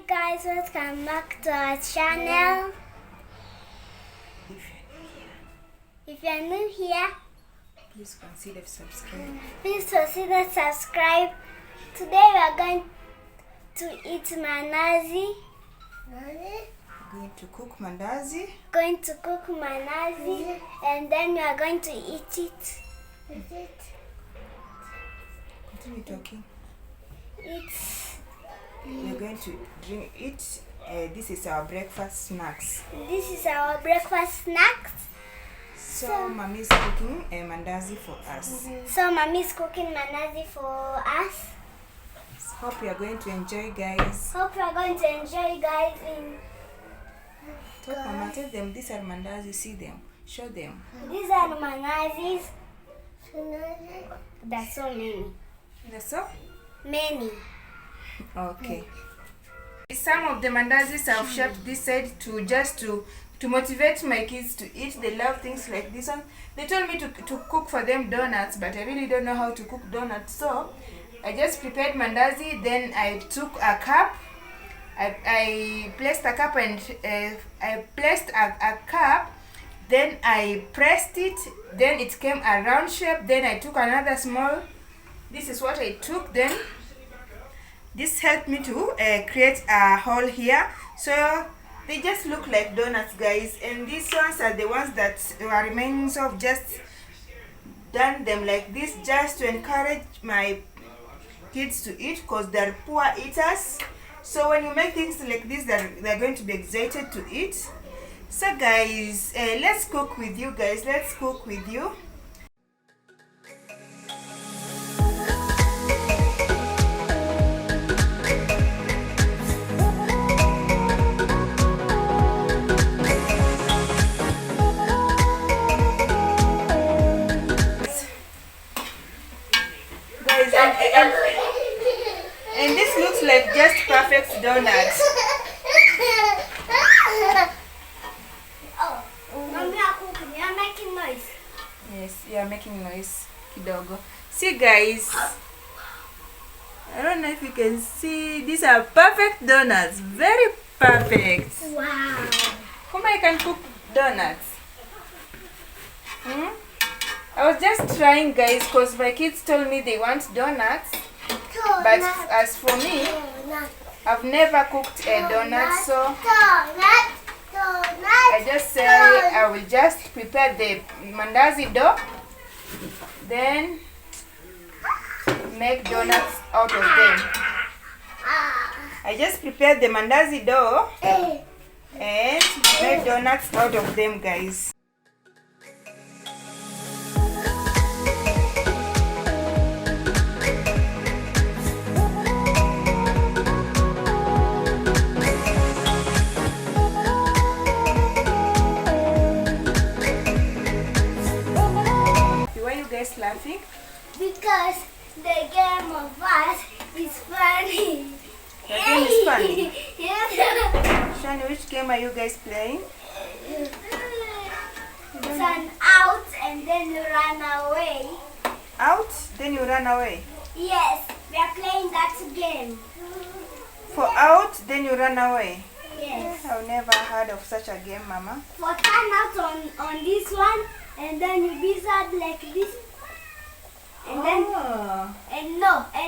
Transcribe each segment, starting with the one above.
guys, welcome back to our channel. If you're new here, please consider subscribing. Today we are going to eat Mandazi. Going to cook Mandazi. And then we are going to eat it. Continue talking. We're going to drink it. This is our breakfast snacks. So Mommy is cooking a Mandazi for us. Hope you are going to enjoy, guys. Talk, Mama, tell them these are Mandazi. See them. Show them. These are Mandazis. That's so many. That's so many. Okay. Some of the Mandazis I've shaped this side to motivate my kids to eat. They love things like this one. They told me to cook for them donuts, but I really don't know how to cook donuts. So I just prepared Mandazi. Then I took a cup. I placed a cup and I placed a cup. Then I pressed it. Then it came a round shape. Then I took another small. This is what I took. Then this helped me to create a hole here. So they just look like donuts, guys. And these ones are the ones that are remains of just done them like this just to encourage my kids to eat because they're poor eaters. So when you make things like this, they're going to be excited to eat. So guys, let's cook with you guys. Let's cook with you. And this looks like just perfect donuts. Oh, Mommy, you're making noise. Yes, you are making noise, kidogo. See, guys, I don't know if you can see. These are perfect donuts. Very perfect. Wow. Kuma can cook donuts. I was just trying, guys, because my kids told me they want donuts. But as for me, I've never cooked a donut, so I just say I will just prepare the Mandazi dough, then make donuts out of them. I just prepared the Mandazi dough and make donuts out of them, guys. Laughing? Because the game of us is funny. The game is funny? Shani, which game are you guys playing? It's an out and then you run away. Out? Then you run away? Yes, we are playing that game. For out, then you run away? Yes. I've never heard of such a game, Mama. For turn out on this one and then you be sad like this. And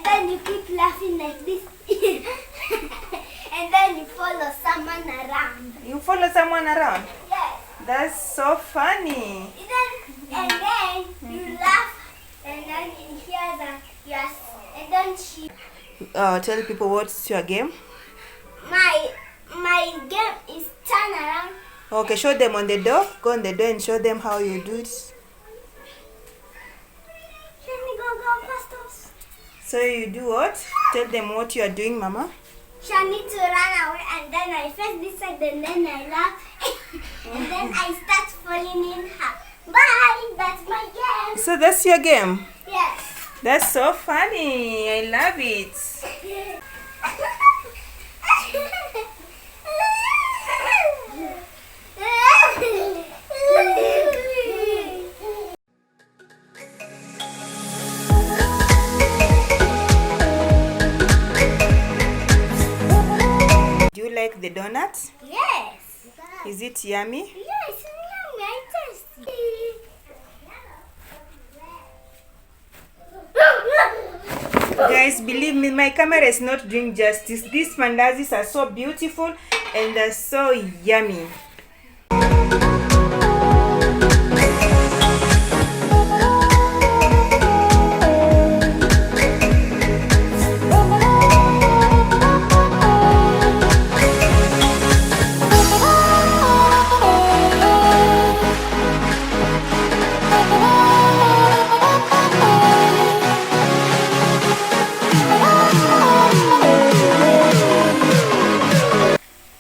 then you keep laughing like this. And then you follow someone around. You follow someone around? Yes. That's so funny. And then you laugh and then you hear that yes. And then she tell people what's your game? My game is turn around. Okay, show them on the door. Go on the door and show them how you do it. So you do what? Tell them what you are doing, Mama. Shani to run away and then I face this side and then I laugh and then I start falling in her. Bye! That's my game. So that's your game? Yes. That's so funny. I love it. Do you like the donut? Yes. Is it yummy? Yes, yummy. I tasty. Guys, believe me, my camera is not doing justice. These mandazis are so beautiful and they're so yummy.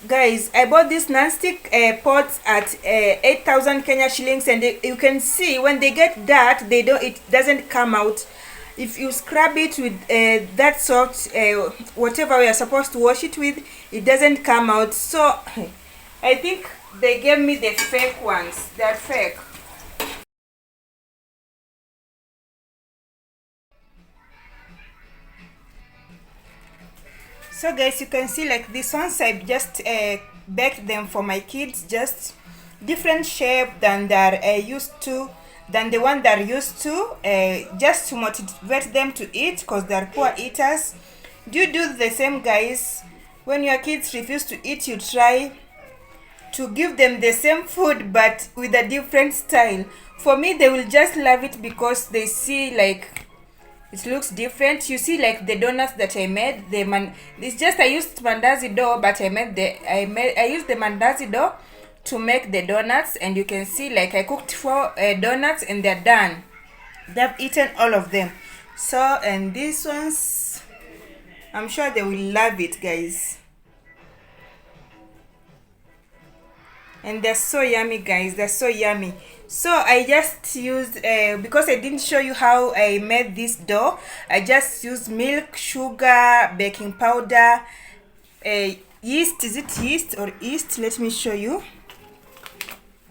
Guys, I bought this non-stick pots at 8,000 Kenya shillings, and you can see when they get dirt, it doesn't come out. If you scrub it with that salt, whatever we are supposed to wash it with, it doesn't come out. So I think they gave me the fake ones. They're fake. So guys, you can see like this ones, I just baked them for my kids, just different shape than they're used to, than the one they're used to, just to motivate them to eat, because they're poor eaters. Do you do the same, guys? When your kids refuse to eat, you try to give them the same food but with a different style. For me, they will just love it because they see like it looks different. You see, like the donuts that I made, it's just I used Mandazi dough, but I used the Mandazi dough to make the donuts, and you can see like I cooked 4 donuts and they're done. They've eaten all of them. So, and these ones, I'm sure they will love it, guys. And they're so yummy, guys. They're so yummy. So I just used because I didn't show you how I made this dough, I just used milk, sugar, baking powder, yeast. Is it yeast or yeast? Let me show you.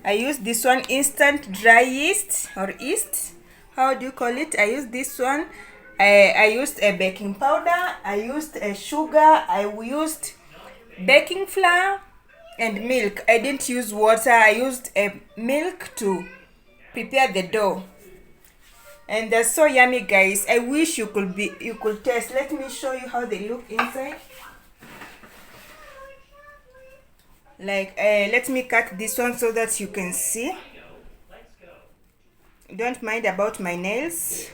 I used this one, instant dry yeast or yeast, how do you call it? I used this one. I used a baking powder, I used a sugar, I used baking flour and milk. I didn't use water. I used milk to prepare the dough, and they're so yummy, guys. I wish you could taste. Let me show you how they look inside. Like let me cut this one so that you can see. Don't mind about my nails.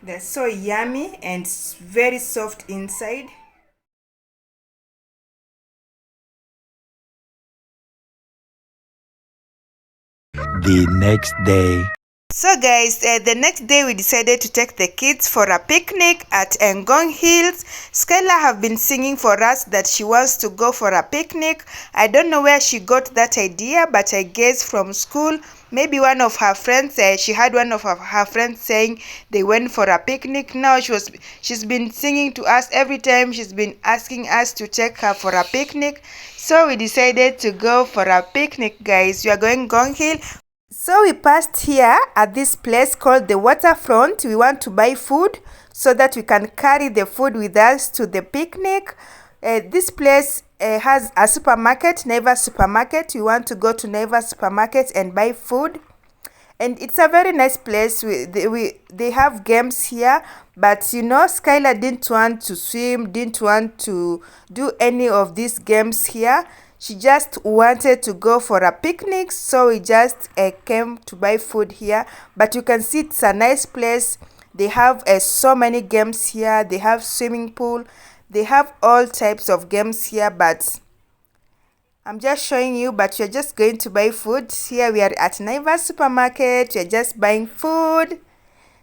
They're so yummy and very soft inside. The next day. So guys, the next day we decided to take the kids for a picnic at Gong Hills. Skylar have been singing for us that she wants to go for a picnic. I don't know where she got that idea, but I guess from school. Maybe one of her friends, she had one of her friends saying they went for a picnic. Now she's been singing to us every time. She's been asking us to take her for a picnic. So we decided to go for a picnic, guys. We are going Gong Hill. So we passed here at this place called the Waterfront. We want to buy food so that we can carry the food with us to the picnic. This place has a supermarket, Naivas Supermarket. We want to go to Naivas Supermarket and buy food. And it's a very nice place. They have games here, but you know, Skylar didn't want to swim, didn't want to do any of these games here. She just wanted to go for a picnic, so we just came to buy food here. But you can see it's a nice place. They have so many games here. They have swimming pool. They have all types of games here, but I'm just showing you, but you're just going to buy food. Here we are at Naivas Supermarket. You're just buying food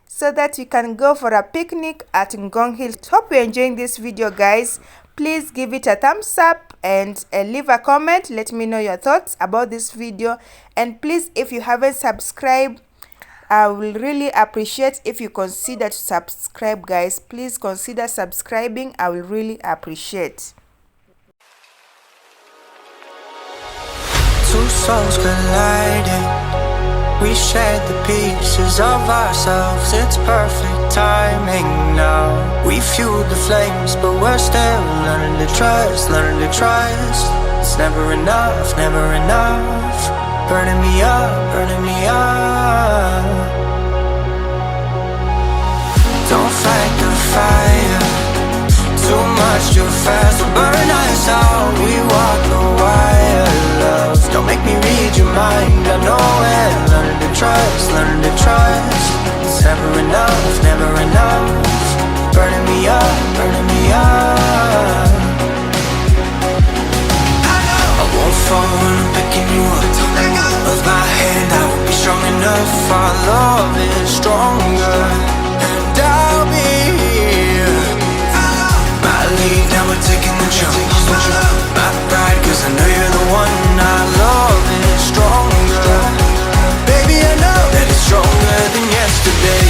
so that you can go for a picnic at Gong Hills. Hope you're enjoying this video, guys. Please give it a thumbs up and leave a comment. Let me know your thoughts about this video. And please, if you haven't subscribed, I will really appreciate if you consider to subscribe, guys. Please consider subscribing. I will really appreciate. Two souls colliding. We shared the pieces of ourselves. It's perfect timing now. We fueled the flames, but we're still learning to trust, learning to trust. It's never enough, never enough. Burning me up, burning me up. Don't fight the fire. Too much too fast will burn us out. We walk the wire, love. Don't make me read your mind. I know it. Learning to trust, learning to trust. It's never enough, never enough. Burning me up, burning me up. I won't fall when I'm picking you up. Of my hand, I won't be strong enough. Our love is stronger, and I'll be here. My lead, now we're taking the jump. My pride, cause I know you're the one. Our love is stronger. Baby, I know that it's stronger than yesterday.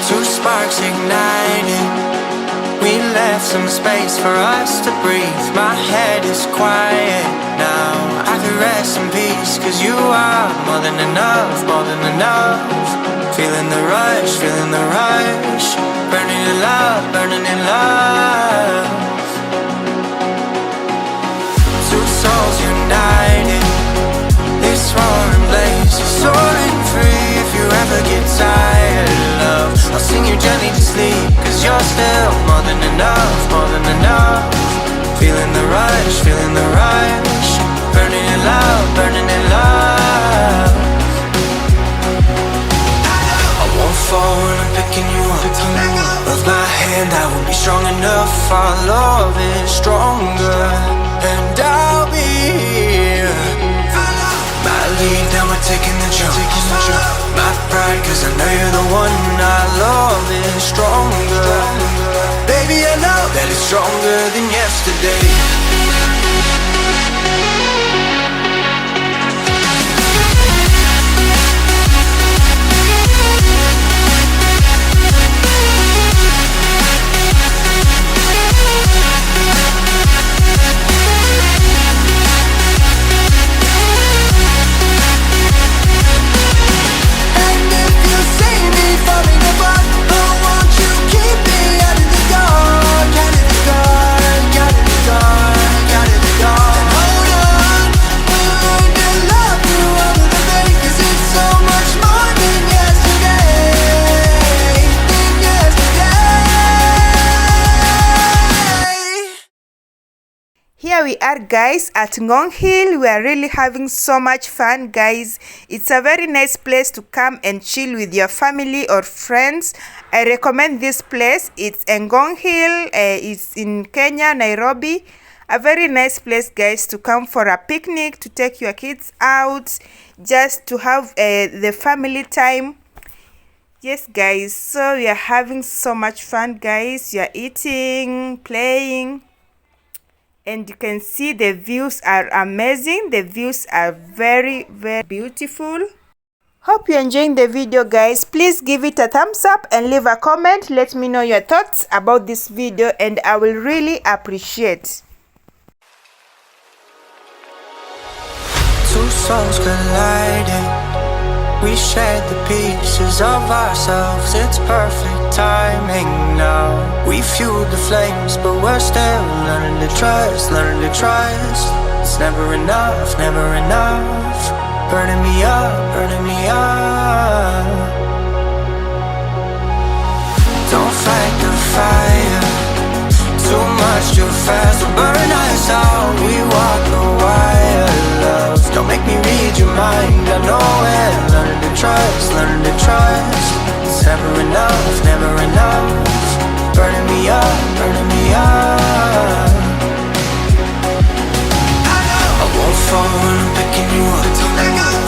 Two sparks ignited. We left some space for us to breathe. My head is quiet now. I can rest in peace, cause you are more than enough, more than enough. Feeling the rush, feeling the rush. Burning in love, burning in love. Two souls united. This roaring blaze is soaring free. If you ever get tired, love, I'll sing you gently to sleep, cause you're still more than enough, more than enough. Feeling the rush, feeling the rush. Burning in love, burning in love. I won't fall when I'm picking you up. Of my hand, I won't be strong enough. Our love is stronger, and I'll be here. My lead, now we're taking the jump. My pride, cause I know you're the one. Our love is stronger. Baby, I know that it's stronger than yesterday. Here we are, guys, at Gong Hill. We are really having so much fun, guys. It's a very nice place to come and chill with your family or friends. I recommend this place. It's in Gong Hill. It's in Kenya, Nairobi. A very nice place, guys, to come for a picnic, to take your kids out, just to have the family time. Yes, guys, so we are having so much fun, guys. You are eating, playing, and you can see the views are amazing. The views are very, very beautiful. Hope you're enjoying the video, guys. Please give it a thumbs up and leave a comment. Let me know your thoughts about this video, and I will really appreciate. Two souls colliding. We shared the pieces of ourselves. It's perfect timing now. We fueled the flames, but we're still learning to trust, learning to trust. It's never enough, never enough. Burning me up, burning me up. Don't fight the fire. Too much too fast will burn us out. We walk the wire, love. Don't make me read your mind. I know it. Learning to trust, learning to trust. It's never enough, never enough. Burning me up, burning me up. I won't fall when I'm picking you up.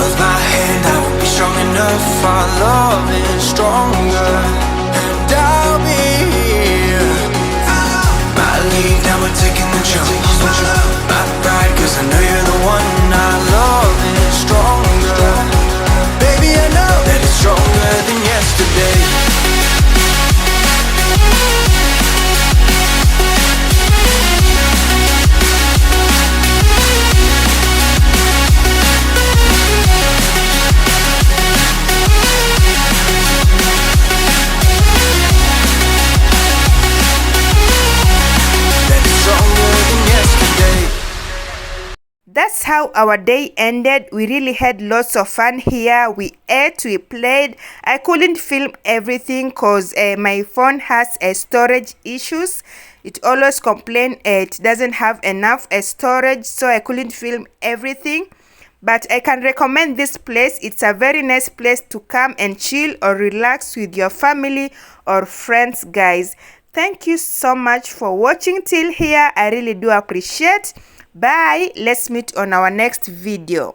Of my hand, I won't be strong enough. Our love is stronger, we're taking the jump. My pride, cause I know you're the one. Our love is stronger. Baby, I know that it's stronger than yesterday. That's how our day ended. We really had lots of fun here. We ate, we played. I couldn't film everything because my phone has storage issues. It always complains it doesn't have enough storage, so I couldn't film everything. But I can recommend this place. It's a very nice place to come and chill or relax with your family or friends, guys. Thank you so much for watching till here. I really do appreciate. Bye. Let's meet on our next video.